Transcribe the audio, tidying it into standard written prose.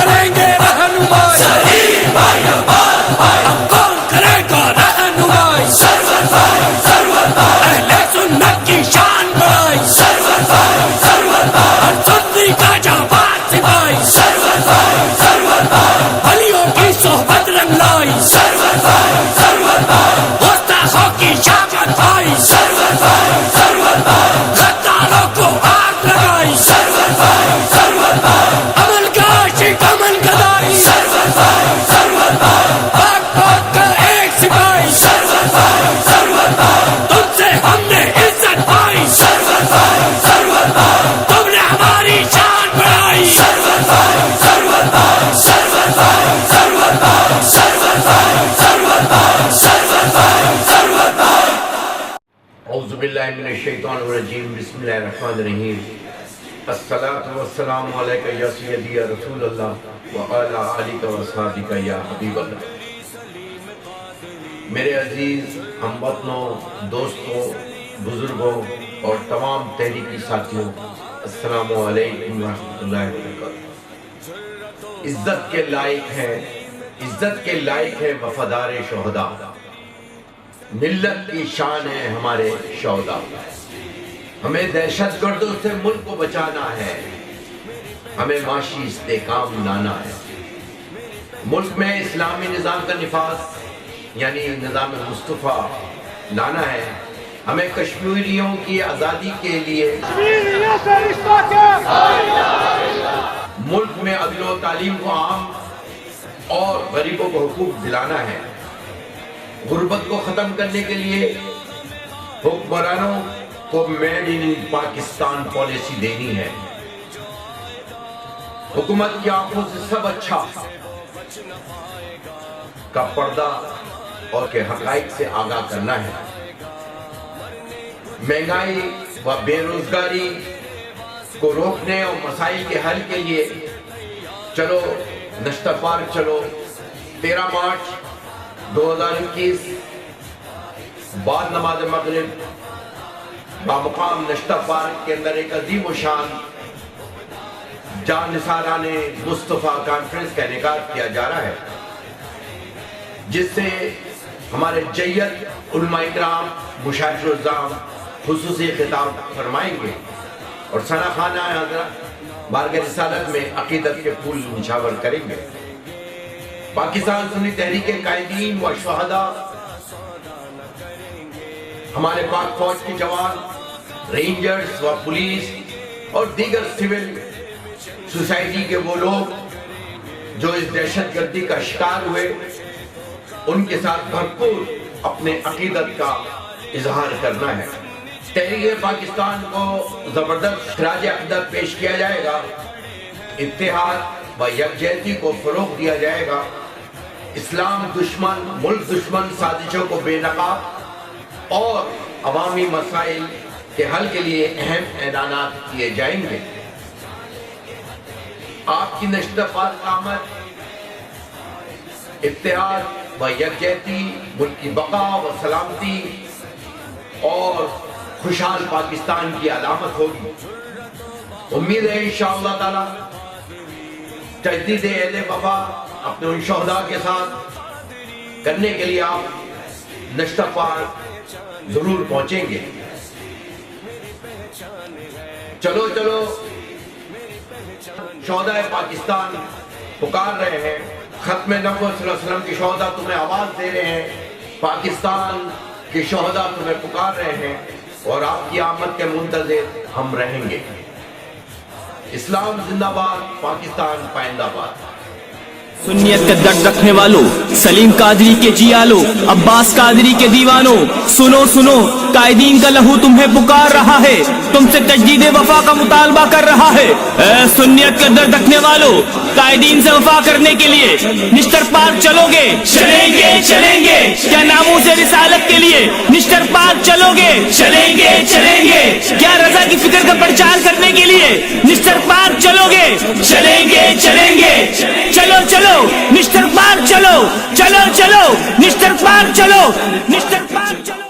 کریں گے رہنمائی اب کون کرے گا رہنمائی اہل سنت کی شان بڑھائی ہر سنی کا جانباز سپاہی ولیوں کی صحبت رنگ لائی گستاخوں کی شامت آئی غداروں کو آگ لگائی عمل کا عاشق عمل گدائی پاک پاک کا ایک سپاہی تم سے ہم نے عزت پائی تم نے ہماری شان بڑھائی اعوذ باللہ من الشیطان الرجیم بسم اللہ الرحمن الرحیم الصلاۃ والسلام علیک یا سیدی یا رسول اللہ وعلی آلک و اصحابک یا حبیب اللہ۔ میرے عزیز ہم وطنوں، دوستوں، بزرگوں اور تمام تحریکی ساتھیوں، السلام علیکم ورحمۃ اللہ وبرکاتہ۔ عزت کے لائق ہے وفادار شہداء، ملت کی شان ہے ہمارے شہداء۔ ہمیں دہشت گردوں سے ملک کو بچانا ہے، ہمیں معاشی استحکام لانا ہے، ملک میں اسلامی نظام کا نفاذ یعنی نظام مصطفیٰ لانا ہے، ہمیں کشمیریوں کی آزادی کے لیے ملک میں عدل و تعلیم کو عام اور غریبوں کو حقوق دلانا ہے، غربت کو ختم کرنے کے لیے حکمرانوں کو میڈ ان پاکستان پالیسی دینی ہے، حکومت کی آنکھوں سے سب اچھا کا پردہ اور کے حقائق سے آگاہ کرنا ہے، مہنگائی و بے روزگاری کو روکنے اور مسائل کے حل کے لیے چلو نشتر پارک چلو 13 مارچ 2021 بعد نماز مغرب بامقام نشتر پارک کے اندر ایک عظیم و شان جان نثاران مصطفیٰ کانفرنس کا انعقاد کیا جا رہا ہے، جس سے ہمارے جید علماء اکرام مشاہیر الزام خصوصی خطاب فرمائیں گے اور ثنا خانہ حضرت بارگاہ رسالت میں عقیدت کے پھول نچھاور کریں گے۔ پاکستان سنی تحریک قائدین و شہداء، ہمارے پاک فوج کے جوان، رینجرز و پولیس اور دیگر سول سوسائٹی کے وہ لوگ جو اس دہشت گردی کا شکار ہوئے، ان کے ساتھ بھرپور اپنے عقیدت کا اظہار کرنا ہے۔ تحریک پاکستان کو زبردست خراج عقیدت پیش کیا جائے گا، اتحاد و یکجہتی کو فروغ دیا جائے گا، اسلام دشمن، ملک دشمن سازشوں کو بے نقاب اور عوامی مسائل کے حل کے لیے اہم اعلانات کیے جائیں گے۔ آپ کی نشست پاک آمد اتحاد و یکجہتی، ملک کی بقا و سلامتی اور خوشحال پاکستان کی علامت ہوگی۔ امید ہے انشاءاللہ تعالی تجدید اہل وفا اپنے ان شہداء کے ساتھ کرنے کے لیے آپ نشست پارک ضرور پہنچیں گے۔ چلو شہداء پاکستان پکار رہے ہیں، ختم نبوت صلی اللہ علیہ وسلم کی شہداء تمہیں آواز دے رہے ہیں، پاکستان کے شہداء تمہیں پکار رہے ہیں اور آپ کی آمد کے منتظر ہم رہیں گے۔ اسلام زندہ باد، پاکستان پائندہ باد۔ سنیت کا درد رکھنے والوں، سلیم قادری کے جیالو، عباس قادری کے دیوانوں، سنو قائدین کا لہو تمہیں پکار رہا ہے، تم سے تجدید وفا کا مطالبہ کر رہا ہے۔ اے سنیت کا درد رکھنے والوں، قائدین سے وفا کرنے کے لیے نشتر پارک چلو گے؟ چلیں گے کیا ناموس رسالت کے لیے نشتر پارک چلو گے؟ چلیں گے کیا رضا کی فکر کا پرچار کرنے کے لیے نشتر پارک چلو گے؟ چلیں گے چلو نشتر پارک چلو نشتر پارک چلو